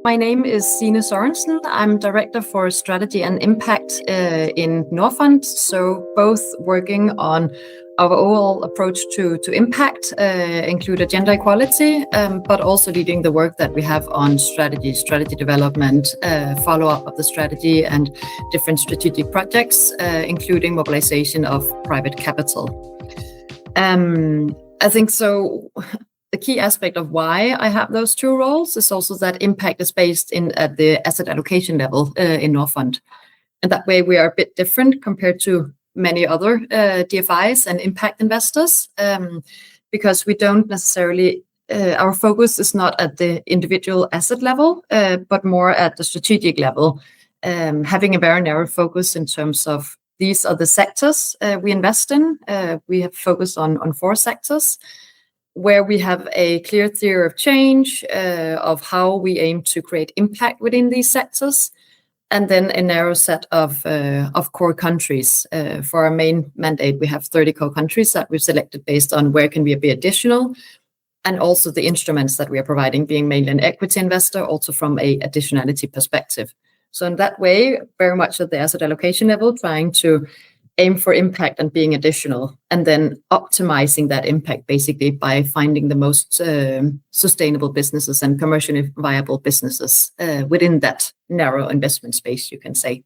My name is Signe Sørensen. I'm Director for Strategy and Impact in Norfund. So both working on our overall approach to impact, include gender equality, but also leading the work that we have on strategy development, follow-up of the strategy and different strategic projects, including mobilization of private capital. I think so. The key aspect of why I have those two roles is also that impact is based at the asset allocation level in Norfund. And that way we are a bit different compared to many other DFIs and impact investors, because we don't necessarily, our focus is not at the individual asset level, but more at the strategic level, having a very narrow focus in terms of these are the sectors we invest in. We have focused on 4 sectors, where we have a clear theory of change, of how we aim to create impact within these sectors, and then a narrow set of core countries. For our main mandate, we have 30 core countries that we've selected based on where can we be additional, and also the instruments that we are providing, being mainly an equity investor, also from a additionality perspective. So in that way, very much at the asset allocation level, trying to aim for impact and being additional, and then optimizing that impact basically by finding the most sustainable businesses and commercially viable businesses within that narrow investment space, you can say.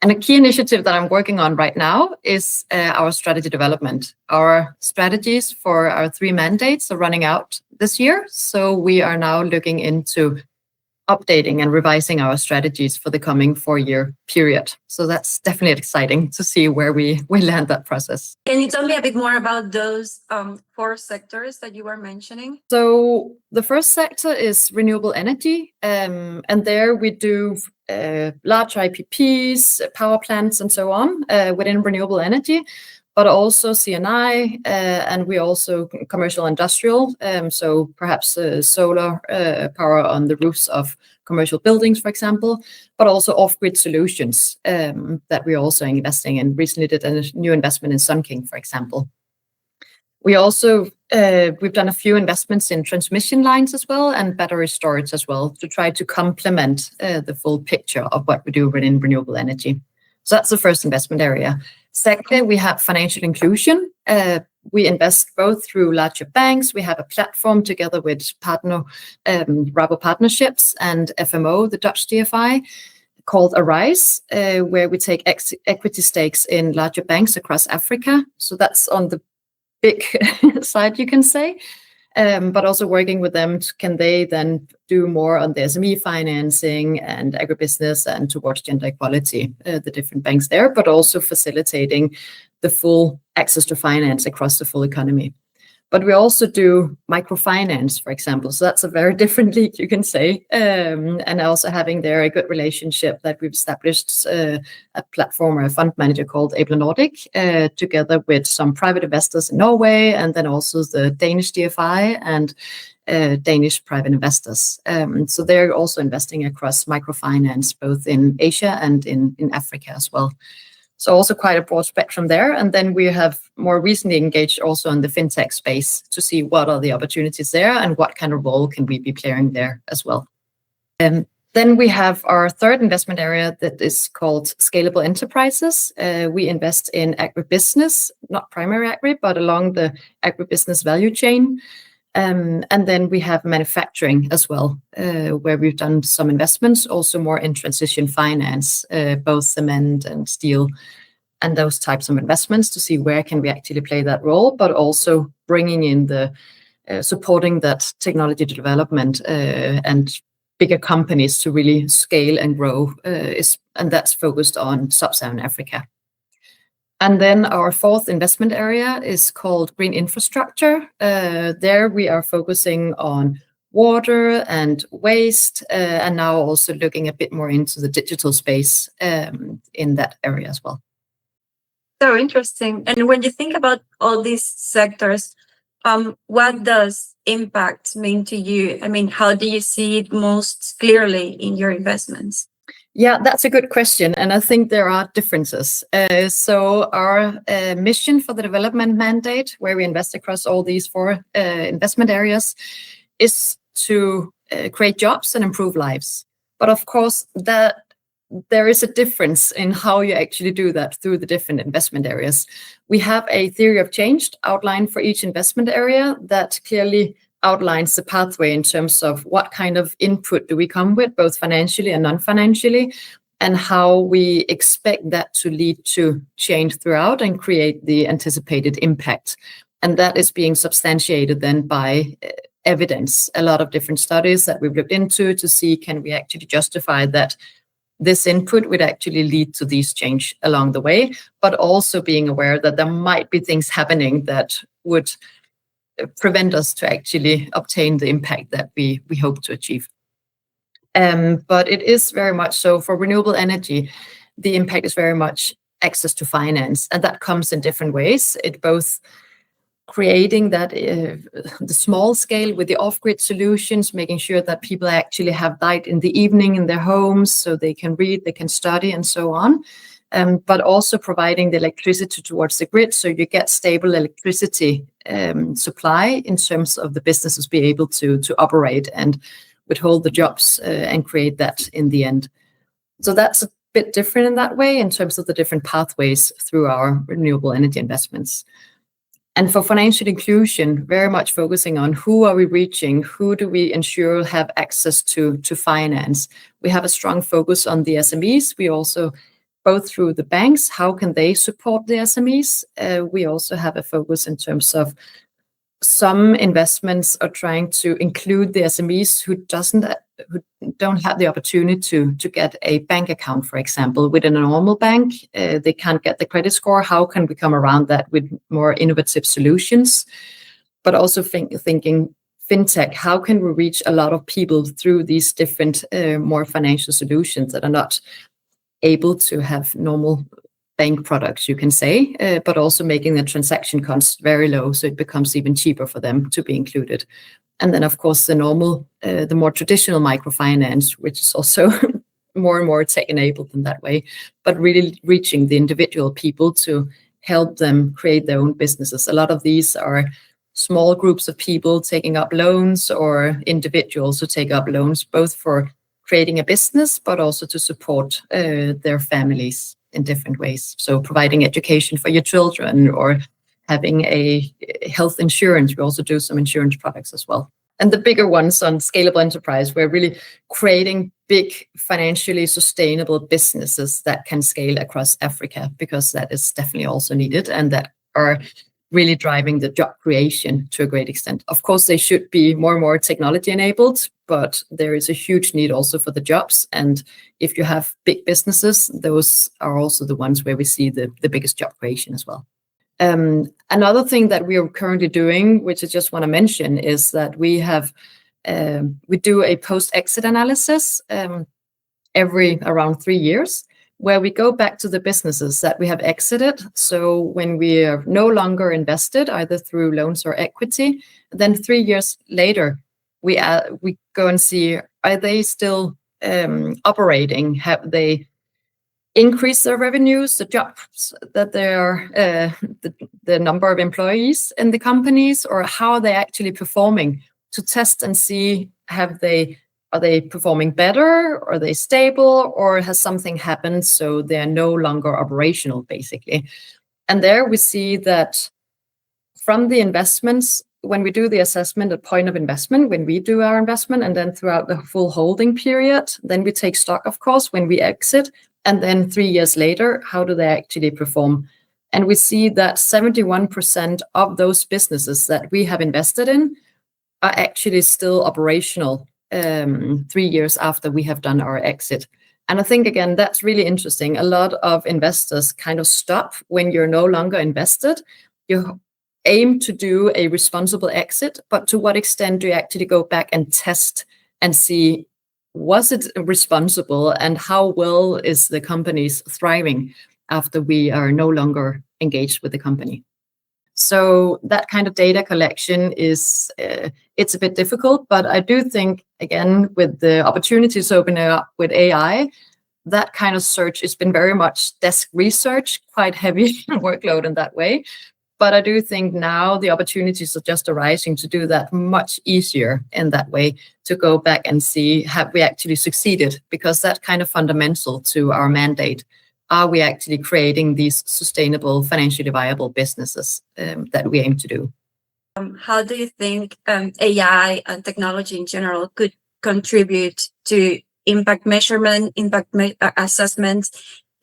And a key initiative that I'm working on right now is our strategy development. Our strategies for our 3 mandates are running out this year, so we are now looking into updating and revising our strategies for the coming 4-year period. So that's definitely exciting to see where we land that process. Can you tell me a bit more about those 4 sectors that you were mentioning? So the first sector is renewable energy, and there we do large IPPs, power plants, and so on within renewable energy, but also CNI, and we also commercial industrial, so perhaps solar power on the roofs of commercial buildings, for example, but also off-grid solutions that we're also investing in. Recently did a new investment in Sun King, for example. We also, we've done a few investments in transmission lines as well, and battery storage as well, to try to complement the full picture of what we do within renewable energy. So that's the first investment area. Secondly, we have financial inclusion. We invest both through larger banks. We have a platform together with Rabo Partnerships and FMO, the Dutch DFI, called Arise, where we take equity stakes in larger banks across Africa. So that's on the big side, you can say. But also working with them, can they then do more on the SME financing and agribusiness and towards gender equality, the different banks there, but also facilitating the full access to finance across the full economy. But we also do microfinance, for example. So that's a very different league, you can say. And also having there a good relationship that we've established a platform or a fund manager called Able Nordic, together with some private investors in Norway, and then also the Danish DFI and Danish private investors. So they're also investing across microfinance, both in Asia and in Africa as well. So also quite a broad spectrum there. And then we have more recently engaged also in the fintech space to see what are the opportunities there and what kind of role can we be playing there as well. And then we have our third investment area that is called scalable enterprises. We invest in agribusiness, not primary agri, but along the agribusiness value chain. And then we have manufacturing as well, where we've done some investments, also more in transition finance, both cement and steel, and those types of investments to see where can we actually play that role, but also bringing in the supporting that technology development and bigger companies to really scale and grow, and that's focused on sub-Saharan Africa. And then our fourth investment area is called green infrastructure. There we are focusing on water and waste, and now also looking a bit more into the digital space in that area as well. So interesting. And when you think about all these sectors, what does impact mean to you? I mean, how do you see it most clearly in your investments? Yeah, that's a good question. And I think there are differences. So our mission for the development mandate, where we invest across all these 4 investment areas, is to create jobs and improve lives. But of course, that there is a difference in how you actually do that through the different investment areas. We have a theory of change outlined for each investment area that clearly outlines the pathway in terms of what kind of input do we come with, both financially and non-financially, and how we expect that to lead to change throughout and create the anticipated impact. And that is being substantiated then by evidence, a lot of different studies that we've looked into to see, can we actually justify that this input would actually lead to these change along the way, but also being aware that there might be things happening that would prevent us to actually obtain the impact that we hope to achieve. But it is very much so for renewable energy, the impact is very much access to finance, and that comes in different ways. It both creating that the small scale with the off-grid solutions, making sure that people actually have light in the evening in their homes so they can read, they can study, and so on. But also providing the electricity towards the grid so you get stable electricity supply in terms of the businesses be able to operate and withhold the jobs and create that in the end. So that's a bit different in that way in terms of the different pathways through our renewable energy investments. And for financial inclusion, very much focusing on who are we reaching, who do we ensure have access to finance. We have a strong focus on the SMEs. We also, both through the banks, how can they support the SMEs? We also have a focus in terms of some investments are trying to include the SMEs who don't have the opportunity to get a bank account, for example, within a normal bank. They can't get the credit score. How can we come around that with more innovative solutions? But also thinking fintech, how can we reach a lot of people through these different more financial solutions that are not able to have normal bank products, you can say, but also making the transaction costs very low so it becomes even cheaper for them to be included. And then, of course, the more traditional microfinance, which is also more and more tech-enabled in that way, but really reaching the individual people to help them create their own businesses. A lot of these are small groups of people taking up loans or individuals who take up loans, both for creating a business, but also to support their families in different ways. So providing education for your children or having a health insurance. We also do some insurance products as well. And the bigger ones on scalable enterprise, we're really creating big financially sustainable businesses that can scale across Africa, because that is definitely also needed and that are really driving the job creation to a great extent. Of course, they should be more and more technology enabled, but there is a huge need also for the jobs. And if you have big businesses, those are also the ones where we see the biggest job creation as well. Another thing that we are currently doing, which I just want to mention, is that we do a post-exit analysis every around 3 years, where we go back to the businesses that we have exited. So when we are no longer invested, either through loans or equity, then 3 years later, we go and see, are they still operating? Have they increased their revenues, the jobs that they are, the number of employees in the companies, or how are they actually performing, to test and see, are they performing better? Are they stable? Or has something happened so they're no longer operational, basically? And there we see that from the investments, when we do the assessment at point of investment, when we do our investment, and then throughout the full holding period, then we take stock, of course, when we exit. And then 3 years later, how do they actually perform? And we see that 71% of those businesses that we have invested in are actually still operational 3 years after we have done our exit. And I think, again, that's really interesting. A lot of investors kind of stop when you're no longer invested. You aim to do a responsible exit, but to what extent do you actually go back and test and see, was it responsible, and how well is the companies thriving after we are no longer engaged with the company? So that kind of data collection is, it's a bit difficult, but I do think, again, with the opportunities opening up with AI, that kind of search has been very much desk research, quite heavy workload in that way. But I do think now the opportunities are just arising to do that much easier in that way, to go back and see, have we actually succeeded? Because that's kind of fundamental to our mandate. Are we actually creating these sustainable, financially viable businesses that we aim to do? How do you think AI and technology in general could contribute to impact measurement, assessment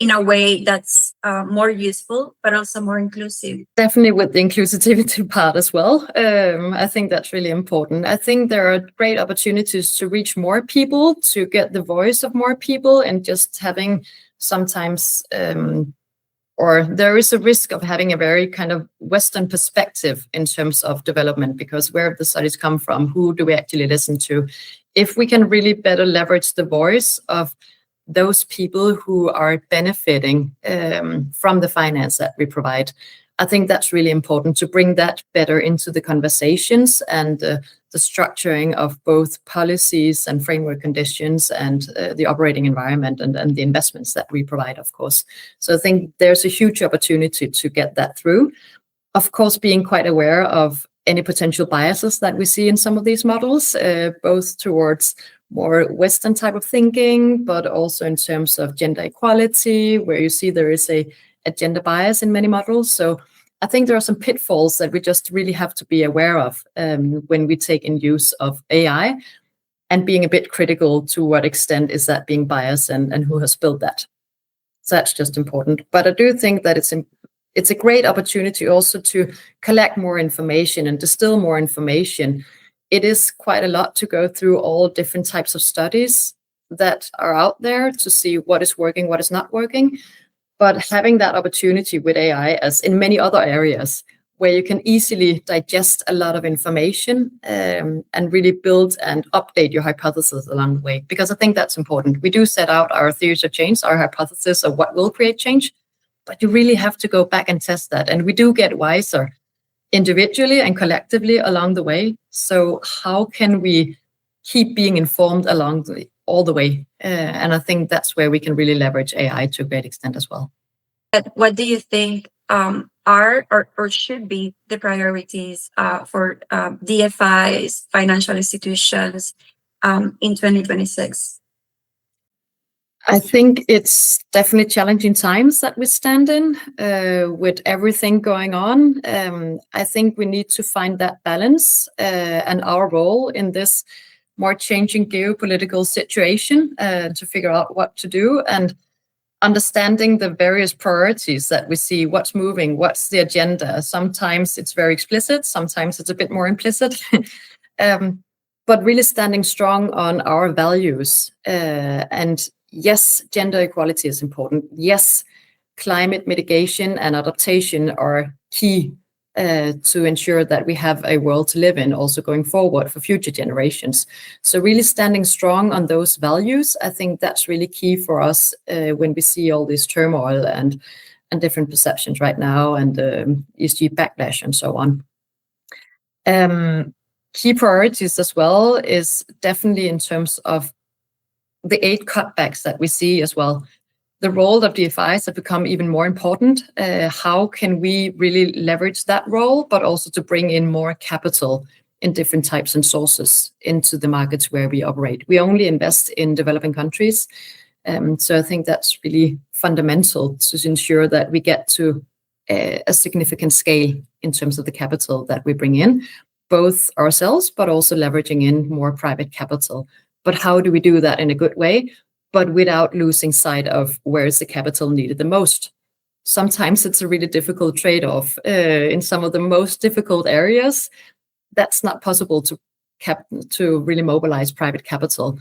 in a way that's more useful, but also more inclusive? Definitely with the inclusivity part as well. I think that's really important. I think there are great opportunities to reach more people, to get the voice of more people, and just having sometimes or there is a risk of having a very kind of Western perspective in terms of development, because where have the studies come from? Who do we actually listen to? If we can really better leverage the voice of those people who are benefiting from the finance that we provide, I think that's really important to bring that better into the conversations and the structuring of both policies and framework conditions and the operating environment and the investments that we provide, of course. So I think there's a huge opportunity to get that through. Of course, being quite aware of any potential biases that we see in some of these models, both towards more Western type of thinking, but also in terms of gender equality, where you see there is a gender bias in many models. So I think there are some pitfalls that we just really have to be aware of when we take in use of AI, and being a bit critical to what extent is that being biased and who has built that. So that's just important. But I do think that it's a great opportunity also to collect more information and distill more information. It is quite a lot to go through all different types of studies that are out there to see what is working, what is not working. But having that opportunity with AI, as in many other areas, where you can easily digest a lot of information and really build and update your hypothesis along the way. Because I think that's important. We do set out our theories of change, our hypothesis of what will create change, but you really have to go back and test that. And we do get wiser individually and collectively along the way. So how can we keep being informed all the way? And I think that's where we can really leverage AI to a great extent as well. What do you think are or should be the priorities for DFIs, financial institutions in 2026? I think it's definitely challenging times that we stand in with everything going on. I think we need to find that balance and our role in this more changing geopolitical situation to figure out what to do, and understanding the various priorities that we see, what's moving, what's the agenda. Sometimes it's very explicit, sometimes it's a bit more implicit, but really standing strong on our values. And yes, gender equality is important. Yes, climate mitigation and adaptation are key to ensure that we have a world to live in also going forward for future generations. So really standing strong on those values, I think that's really key for us when we see all this turmoil and different perceptions right now, and ESG backlash and so on. Key priorities as well is definitely in terms of the aid cutbacks that we see as well. The role of DFIs have become even more important. How can we really leverage that role, but also to bring in more capital in different types and sources into the markets where we operate? We only invest in developing countries. So I think that's really fundamental to ensure that we get to a significant scale in terms of the capital that we bring in, both ourselves, but also leveraging in more private capital. But how do we do that in a good way, but without losing sight of where is the capital needed the most? Sometimes it's a really difficult trade-off. In some of the most difficult areas, that's not possible to really mobilize private capital.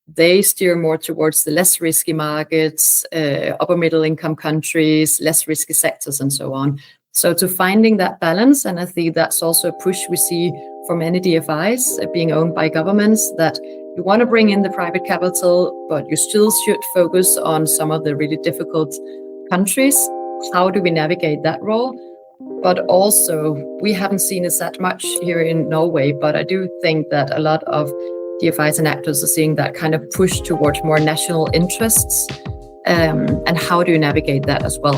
They steer more towards the less risky markets, upper middle income countries, less risky sectors, and so on. So to finding that balance, and I think that's also a push we see for many DFIs being owned by governments, that you want to bring in the private capital, but you still should focus on some of the really difficult countries. How do we navigate that role? But also, we haven't seen it that much here in Norway, but I do think that a lot of DFIs and actors are seeing that kind of push towards more national interests. And how do you navigate that as well?